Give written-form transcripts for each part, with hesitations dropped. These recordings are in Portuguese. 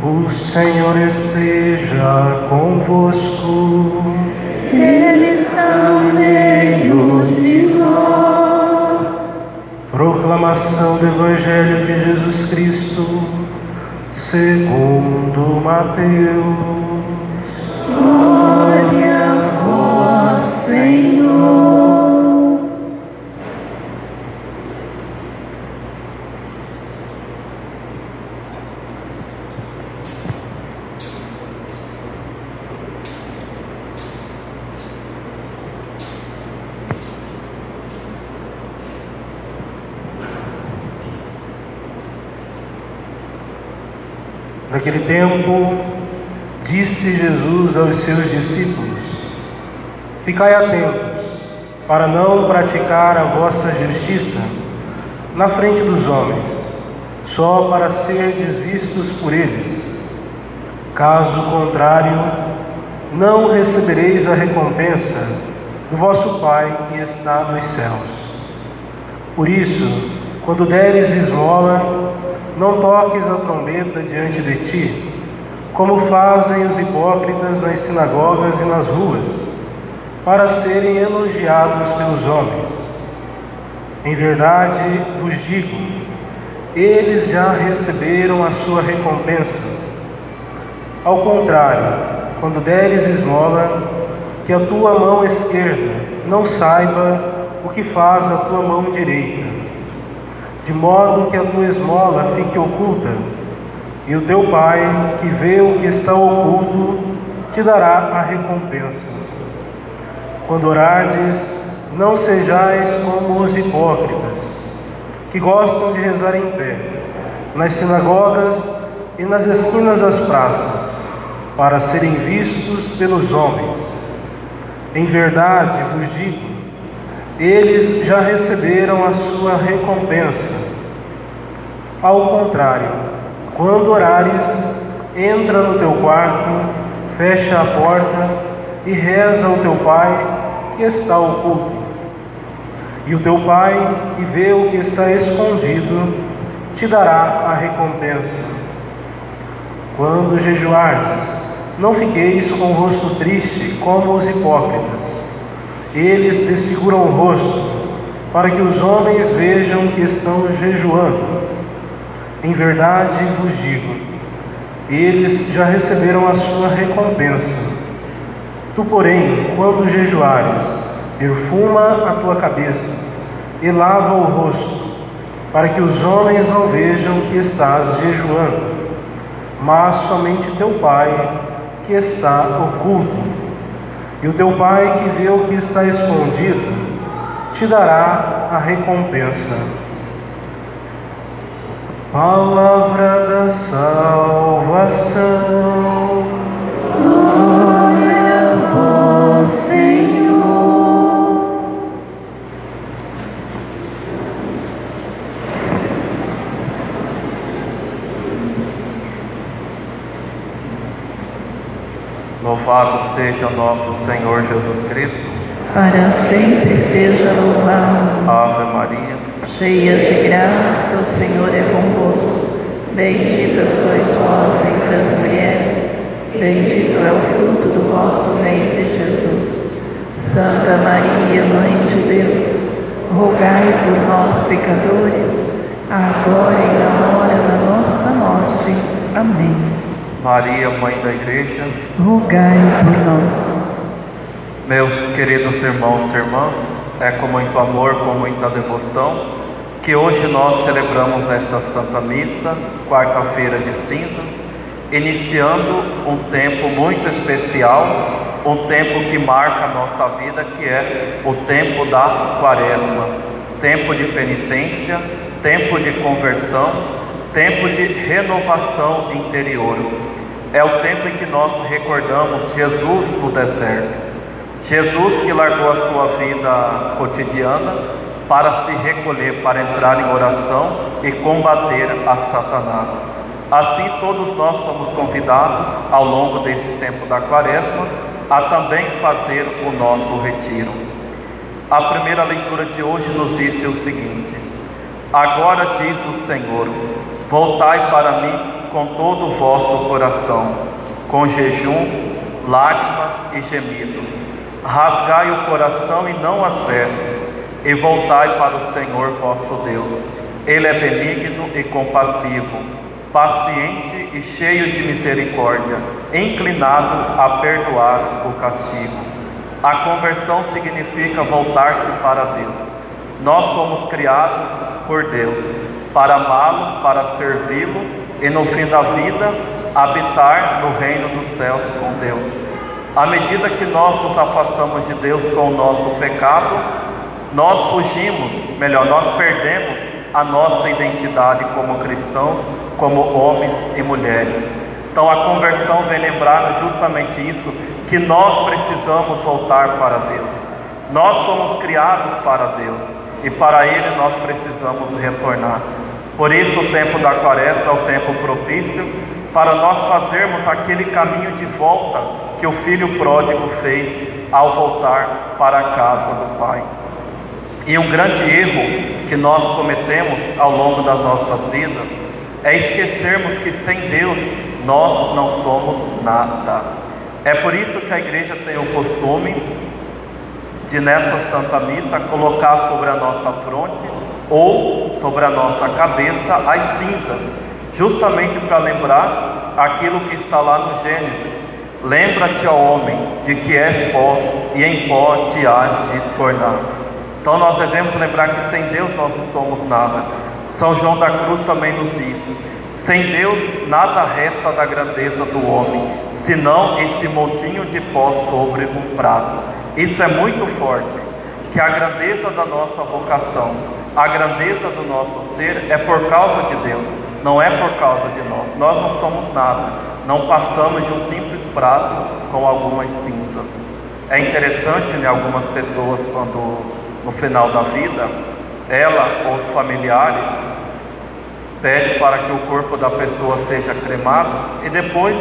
O Senhor esteja convosco. Ele está no meio de nós. Proclamação do Evangelho de Jesus Cristo, segundo Mateus. Glória a vós, Senhor. Naquele tempo, disse Jesus aos seus discípulos: Ficai atentos, para não praticar a vossa justiça na frente dos homens, só para serdes vistos por eles. Caso contrário, não recebereis a recompensa do vosso Pai que está nos céus. Por isso, quando deres esmola, não toques a trombeta diante de ti, como fazem os hipócritas nas sinagogas e nas ruas, para serem elogiados pelos homens. Em verdade vos digo, eles já receberam a sua recompensa. Ao contrário, quando deres esmola, que a tua mão esquerda não saiba o que faz a tua mão direita, de modo que a tua esmola fique oculta, e o teu Pai, que vê o que está oculto, te dará a recompensa. Quando orardes, não sejais como os hipócritas, que gostam de rezar em pé, nas sinagogas e nas esquinas das praças, para serem vistos pelos homens. Em verdade vos digo, eles já receberam a sua recompensa. Ao contrário, quando orares, entra no teu quarto, fecha a porta e reza ao teu Pai que está oculto. E o teu Pai, que vê o que está escondido, te dará a recompensa. Quando jejuardes, não fiqueis com o rosto triste como os hipócritas. Eles desfiguram o rosto, para que os homens vejam que estão jejuando. Em verdade vos digo, eles já receberam a sua recompensa. Tu, porém, quando jejuares, perfuma a tua cabeça e lava o rosto, para que os homens não vejam que estás jejuando, mas somente teu Pai que está oculto. E o teu Pai que vê o que está escondido, te dará a recompensa. Palavra da salvação. Glória a vós, Senhor. Louvado seja nosso Senhor Jesus Cristo. Para sempre seja louvado. Ave Maria, Cheia de graça, o Senhor é convosco. Bendita sois vós entre as mulheres, bendito é o fruto do vosso ventre, Jesus. Santa Maria, Mãe de Deus, rogai por nós, pecadores, agora e na hora da nossa morte. Amém. Maria, Mãe da Igreja, Rogai por nós. meus queridos irmãos e irmãs, é com muito amor, com muita devoção, que hoje nós celebramos esta Santa Missa, quarta-feira de cinzas, iniciando um tempo muito especial, um tempo que marca a nossa vida, que é o tempo da Quaresma, tempo de penitência, tempo de conversão, tempo de renovação interior. É o tempo em que nós recordamos Jesus no deserto. Jesus que largou a sua vida cotidiana para se recolher, para entrar em oração e combater a Satanás. Assim todos nós somos convidados ao longo deste tempo da Quaresma a também fazer o nosso retiro. A primeira leitura de hoje nos diz o seguinte: agora diz o Senhor, Voltai para mim com todo o vosso coração, com jejuns, lágrimas e gemidos. Rasgai o coração e não as vestes, e voltai para o Senhor vosso Deus. Ele é benigno e compassivo, paciente e cheio de misericórdia, inclinado a perdoar o castigo. A conversão significa voltar-se para Deus. Nós somos criados por Deus, para amá-lo, para servi-lo e no fim da vida habitar no reino dos céus com Deus. À medida que nós nos afastamos de Deus com o nosso pecado, nós perdemos a nossa identidade como cristãos, como homens e mulheres. Então a conversão vem lembrar justamente isso, que nós precisamos voltar para Deus. Nós somos criados para Deus e para Ele nós precisamos retornar. Por isso o tempo da Quaresma é o tempo propício para nós fazermos aquele caminho de volta que o filho pródigo fez ao voltar para a casa do Pai. E um grande erro que nós cometemos ao longo das nossas vidas é esquecermos que sem Deus nós não somos nada. É por isso que a igreja tem o costume de, nessa Santa Missa, colocar sobre a nossa fronte ou sobre a nossa cabeça as cinzas, justamente para lembrar aquilo que está lá no Gênesis. Lembra-te, ó homem, de que és pó, e em pó te hás de tornar. Então nós devemos lembrar que sem Deus nós não somos nada. São João da Cruz também nos diz: sem Deus nada resta da grandeza do homem, senão esse montinho de pó sobre um prato. Isso é muito forte, que a grandeza da nossa vocação, a grandeza do nosso ser é por causa de Deus, não é por causa de nós. Nós não somos nada, não passamos de um simples prato com algumas cinzas. É interessante, né, algumas pessoas, quando no final da vida, ela ou os familiares pedem para que o corpo da pessoa seja cremado, e depois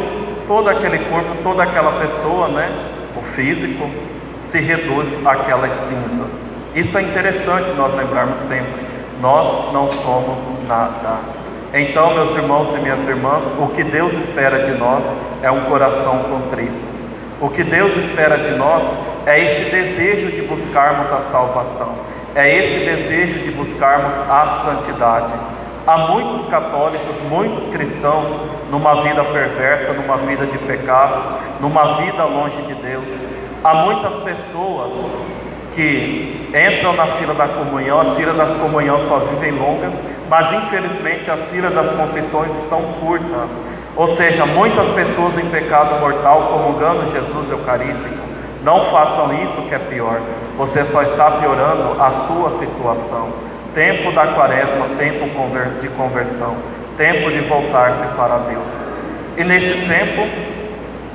todo aquele corpo, toda aquela pessoa, né, o físico, se reduz àquelas cinzas. Isso é interessante nós lembrarmos sempre. Nós não somos nada. Então, meus irmãos e minhas irmãs, o que Deus espera de nós é um coração contrito. O que Deus espera de nós é esse desejo de buscarmos a salvação, é esse desejo de buscarmos a santidade. Há muitos católicos, muitos cristãos numa vida perversa, numa vida de pecados, numa vida longe de Deus. Há muitas pessoas que entram na fila da comunhão, as filas das comunhões só vivem longas, mas infelizmente as filas das confissões estão curtas. Ou seja, muitas pessoas em pecado mortal comungando Jesus Eucarístico. Não façam isso, que é pior. Você só está piorando a sua situação. Tempo da Quaresma, tempo de conversão, tempo de voltar-se para Deus. E nesse tempo,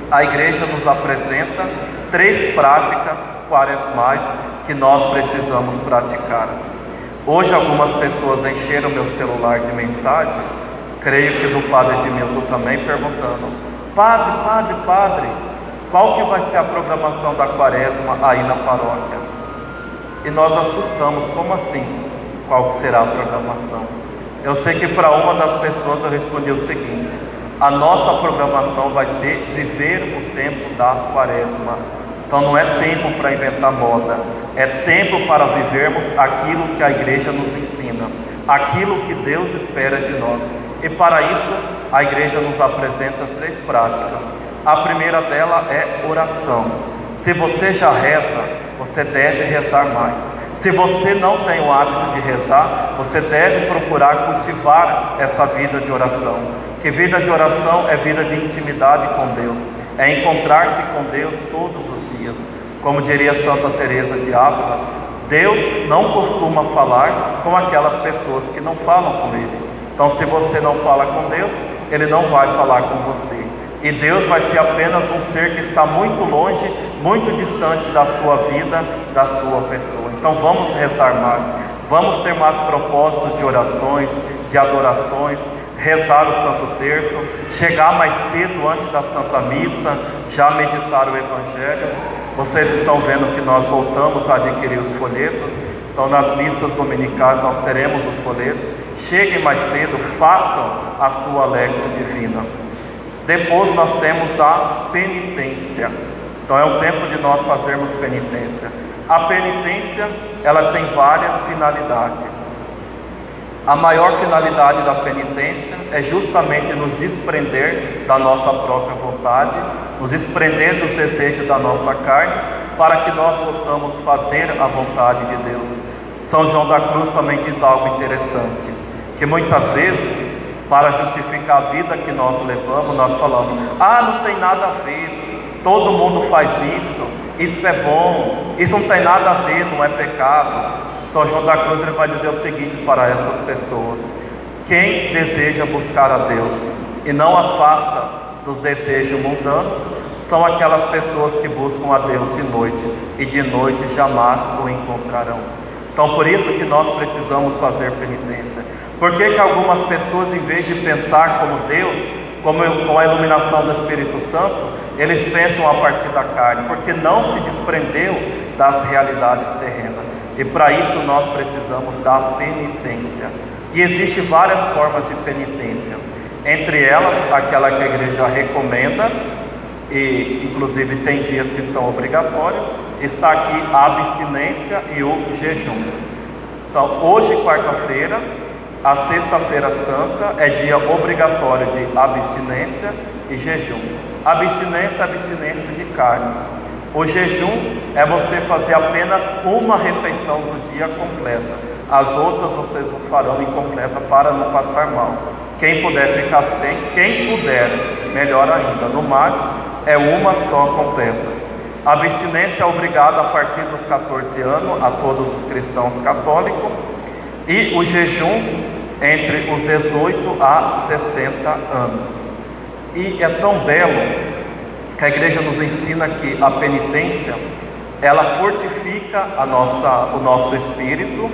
a igreja nos apresenta 3 práticas quaresmais que nós precisamos praticar. Hoje algumas pessoas encheram meu celular de mensagem, creio que do Padre Edmilson também, perguntando: Padre, qual que vai ser a programação da Quaresma aí na paróquia? E nós assustamos: como assim? Qual será a programação? Eu sei que para uma das pessoas eu respondi o seguinte: a nossa programação vai ser viver o tempo da Quaresma. Então não é tempo para inventar moda, é tempo para vivermos aquilo que a igreja nos ensina, aquilo que Deus espera de nós. E para isso a igreja nos apresenta 3 práticas. A primeira dela é oração. Se você já reza, você deve rezar mais. Se você não tem o hábito de rezar, você deve procurar cultivar essa vida de oração. Que vida de oração é vida de intimidade com Deus, é encontrar-se com Deus todos os dias. Como diria Santa Teresa de Ávila, Deus não costuma falar com aquelas pessoas que não falam com Ele. Então, se você não fala com Deus, Ele não vai falar com você. E Deus vai ser apenas um ser que está muito longe, muito distante da sua vida, da sua pessoa. Então vamos rezar mais, vamos ter mais propósitos de orações, de adorações, rezar o Santo Terço, chegar mais cedo antes da Santa Missa, já meditar o Evangelho. Vocês estão vendo que nós voltamos a adquirir os folhetos, então nas missas dominicais nós teremos os folhetos. cheguem mais cedo, façam a sua Alexio Divina. Depois nós temos a penitência. Então é o tempo de nós fazermos penitência. A penitência, ela tem várias finalidades. A maior finalidade da penitência é justamente nos desprender da nossa própria vontade, nos desprender dos desejos da nossa carne, para que nós possamos fazer a vontade de Deus. São João da Cruz também diz algo interessante, que muitas vezes, para justificar a vida que nós levamos, nós falamos: não tem nada a ver, todo mundo faz isso é bom, isso não tem nada a ver, não é pecado. São João da Cruz ele vai dizer o seguinte para essas pessoas: quem deseja buscar a Deus e não afasta dos desejos mundanos, são aquelas pessoas que buscam a Deus de noite, e de noite jamais o encontrarão. Então por isso que nós precisamos fazer penitência. Por que algumas pessoas, em vez de pensar como Deus, com a iluminação do Espírito Santo, eles pensam a partir da carne? Porque não se desprendeu das realidades terrenas. E para isso nós precisamos da penitência. E existem várias formas de penitência. Entre elas, aquela que a igreja recomenda, e inclusive tem dias que são obrigatórios, está aqui a abstinência e o jejum. Então hoje, quarta-feira, a sexta-feira santa, é dia obrigatório de abstinência e jejum. Abstinência é abstinência de carne. O jejum é você fazer apenas uma refeição do dia completa. As outras vocês o farão incompleta para não passar mal. Quem puder ficar sem, quem puder, melhor ainda. No mais, é uma só completa. A abstinência é obrigada a partir dos 14 anos a todos os cristãos católicos. E o jejum entre os 18 a 60 anos. E é tão belo que a igreja nos ensina que a penitência, ela fortifica o nosso espírito,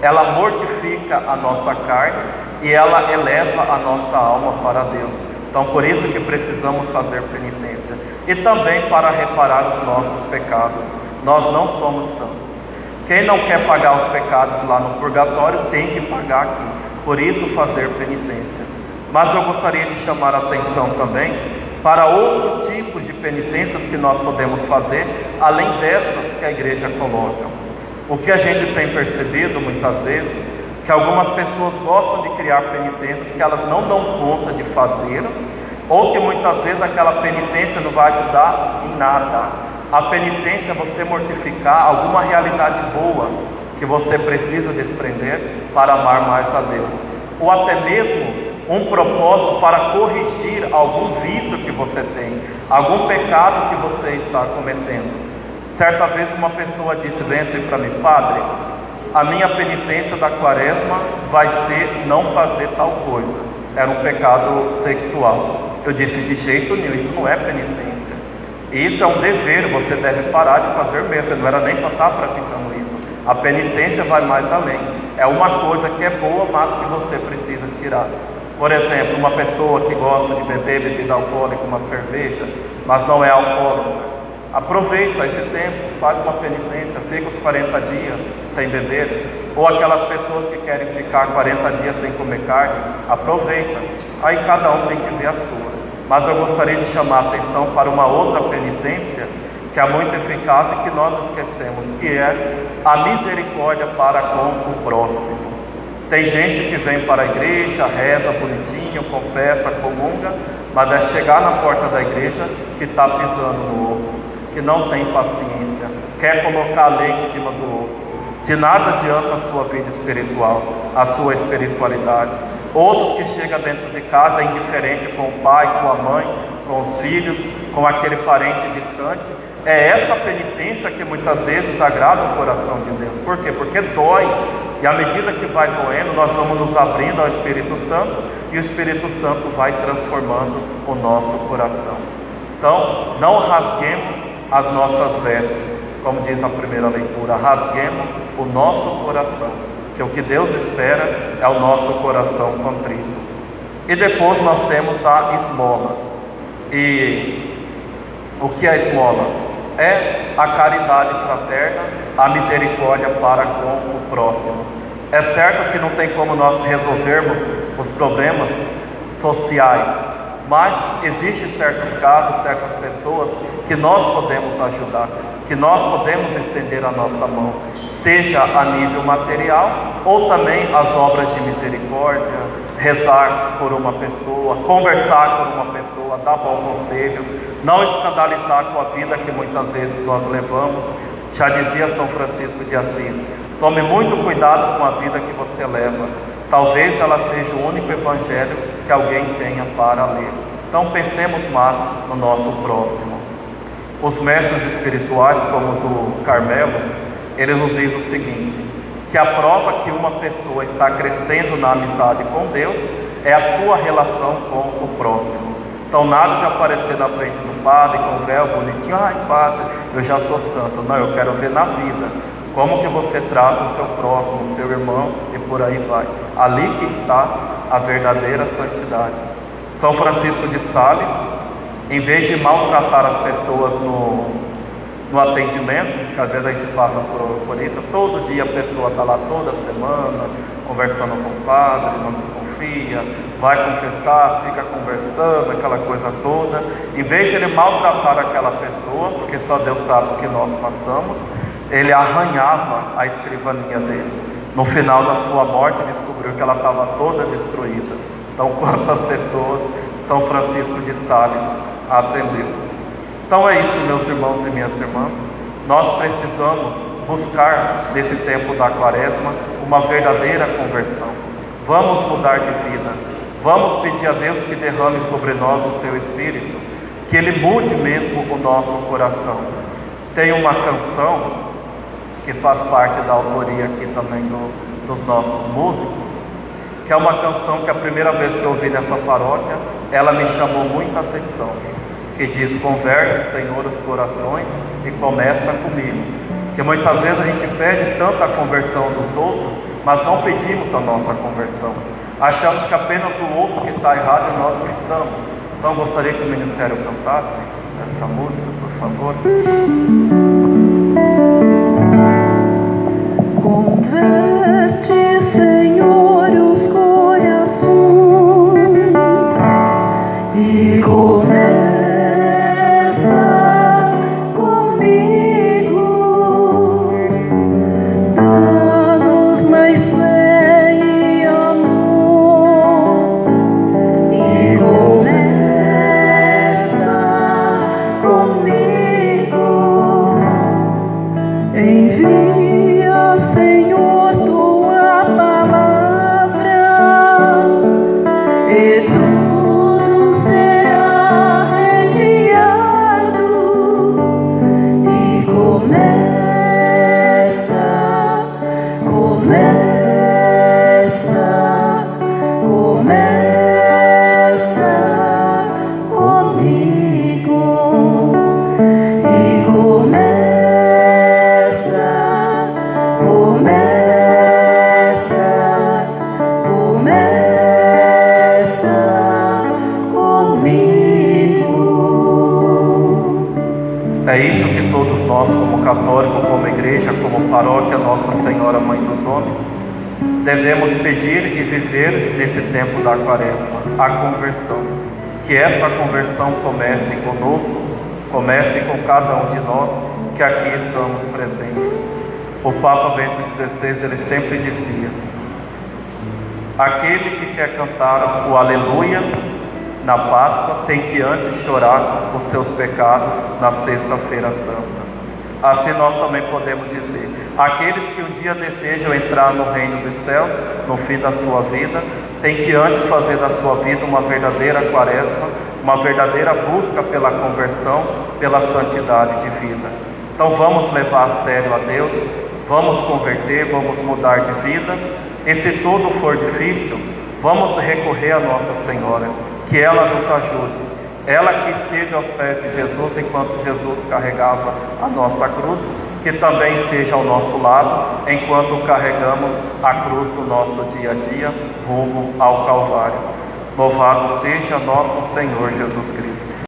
ela mortifica a nossa carne e ela eleva a nossa alma para Deus. Então por isso que precisamos fazer penitência. E também para reparar os nossos pecados. Nós não somos santos. Quem não quer pagar os pecados lá no purgatório tem que pagar aqui. Por isso fazer penitência. Mas eu gostaria de chamar a atenção também para outro tipo de penitências que nós podemos fazer, além dessas que a igreja coloca. O que a gente tem percebido muitas vezes, que algumas pessoas gostam de criar penitências que elas não dão conta de fazer, ou que muitas vezes aquela penitência não vai ajudar em nada. A penitência é você mortificar alguma realidade boa que você precisa desprender para amar mais a Deus, ou até mesmo um propósito para corrigir algum vício que você tem, algum pecado que você está cometendo. Certa vez uma pessoa disse bem assim para mim: padre, a minha penitência da quaresma vai ser não fazer tal coisa. Era um pecado sexual. Eu disse: de jeito nenhum, isso não é penitência. Isso é um dever, você deve parar de fazer mesmo. Você não era nem para estar praticando isso. A penitência vai mais além. É uma coisa que é boa, mas que você precisa tirar. Por exemplo, uma pessoa que gosta de beber bebida alcoólica, uma cerveja, mas não é alcoólica, aproveita esse tempo, faz uma penitência, fica os 40 dias sem beber. Ou aquelas pessoas que querem ficar 40 dias sem comer carne, aproveita. Aí cada um tem que ver a sua. Mas eu gostaria de chamar a atenção para uma outra penitência que é muito eficaz e que nós esquecemos, que é a misericórdia para com o próximo. Tem gente que vem para a igreja, reza bonitinho, confessa, comunga, mas é chegar na porta da igreja que está pisando no outro, que não tem paciência, quer colocar a lei em cima do outro. De nada adianta a sua vida espiritual, a sua espiritualidade. Outros que chegam dentro de casa indiferente com o pai, com a mãe, com os filhos, com aquele parente distante. É essa penitência que muitas vezes agrada o coração de Deus. Por quê? Porque dói. E à medida que vai doendo, nós vamos nos abrindo ao Espírito Santo, e o Espírito Santo vai transformando o nosso coração. Então, não rasguemos as nossas vestes, como diz na primeira leitura, rasguemos o nosso coração, que o que Deus espera é o nosso coração contrito. E depois nós temos a esmola. E o que é a esmola? É a caridade fraterna, a misericórdia para com o próximo. É certo que não tem como nós resolvermos os problemas sociais, mas existem certos casos, certas pessoas que nós podemos ajudar, que nós podemos estender a nossa mão, seja a nível material ou também as obras de misericórdia, rezar por uma pessoa, conversar com uma pessoa, dar bom conselho, não escandalizar com a vida que muitas vezes nós levamos. Já dizia São Francisco de Assis: tome muito cuidado com a vida que você leva, talvez ela seja o único evangelho que alguém tenha para ler. Então pensemos mais no nosso próximo. Os mestres espirituais, como o do Carmelo, eles nos dizem o seguinte: que a prova que uma pessoa está crescendo na amizade com Deus é a sua relação com o próximo. Então nada de aparecer na frente do padre com o véu bonitinho: ai padre, eu já sou santo. Não, eu quero ver na vida como que você trata o seu próximo, o seu irmão, e por aí vai. Ali que está a verdadeira santidade. São Francisco de Sales, em vez de maltratar as pessoas no atendimento, que às vezes a gente passa por isso, todo dia a pessoa está lá toda semana, conversando com o padre, não desconfia, vai confessar, fica conversando, aquela coisa toda. Em vez de ele maltratar aquela pessoa, porque só Deus sabe o que nós passamos, ele arranhava a escrivaninha dele. No final da sua morte, descobriu que ela estava toda destruída. Então, quantas pessoas São Francisco de Sales atendeu? Então é isso, meus irmãos e minhas irmãs. Nós precisamos buscar, nesse tempo da Quaresma, uma verdadeira conversão. Vamos mudar de vida. Vamos pedir a Deus que derrame sobre nós o seu Espírito, que Ele mude mesmo o nosso coração. Tem uma canção que faz parte da autoria aqui também dos nossos músicos, que é uma canção que a primeira vez que eu ouvi nessa paróquia, ela me chamou muita atenção, que diz: converte, Senhor, os corações e começa comigo. Que muitas vezes a gente pede tanto a conversão dos outros, mas não pedimos a nossa conversão. Achamos que apenas o outro que está errado e nós não estamos. Então gostaria que o ministério cantasse essa música, por favor. Converte, Senhor, os corações e começa comigo. Dá-nos mais fé e amor e começa comigo. Envia, Senhor, tua palavra e tudo será recriado e começa comigo e É isso que todos nós, como católicos, como igreja, como paróquia Nossa Senhora Mãe dos Homens, devemos pedir e viver nesse tempo da Quaresma, a conversão. Que essa conversão comece conosco, comece com cada um de nós que aqui estamos presentes. O Papa Bento XVI, ele sempre dizia: aquele que quer cantar o Aleluia na Páscoa tem que antes chorar os seus pecados na Sexta-feira Santa. Assim nós também podemos dizer: aqueles que um dia desejam entrar no reino dos céus, no fim da sua vida, tem que antes fazer da sua vida uma verdadeira quaresma, uma verdadeira busca pela conversão, pela santidade de vida. Então vamos levar a sério a Deus, vamos converter, vamos mudar de vida. E se tudo for difícil, vamos recorrer a Nossa Senhora, que ela nos ajude. Ela que esteve aos pés de Jesus enquanto Jesus carregava a nossa cruz, que também esteja ao nosso lado enquanto carregamos a cruz do nosso dia a dia rumo ao Calvário. Louvado seja nosso Senhor Jesus Cristo.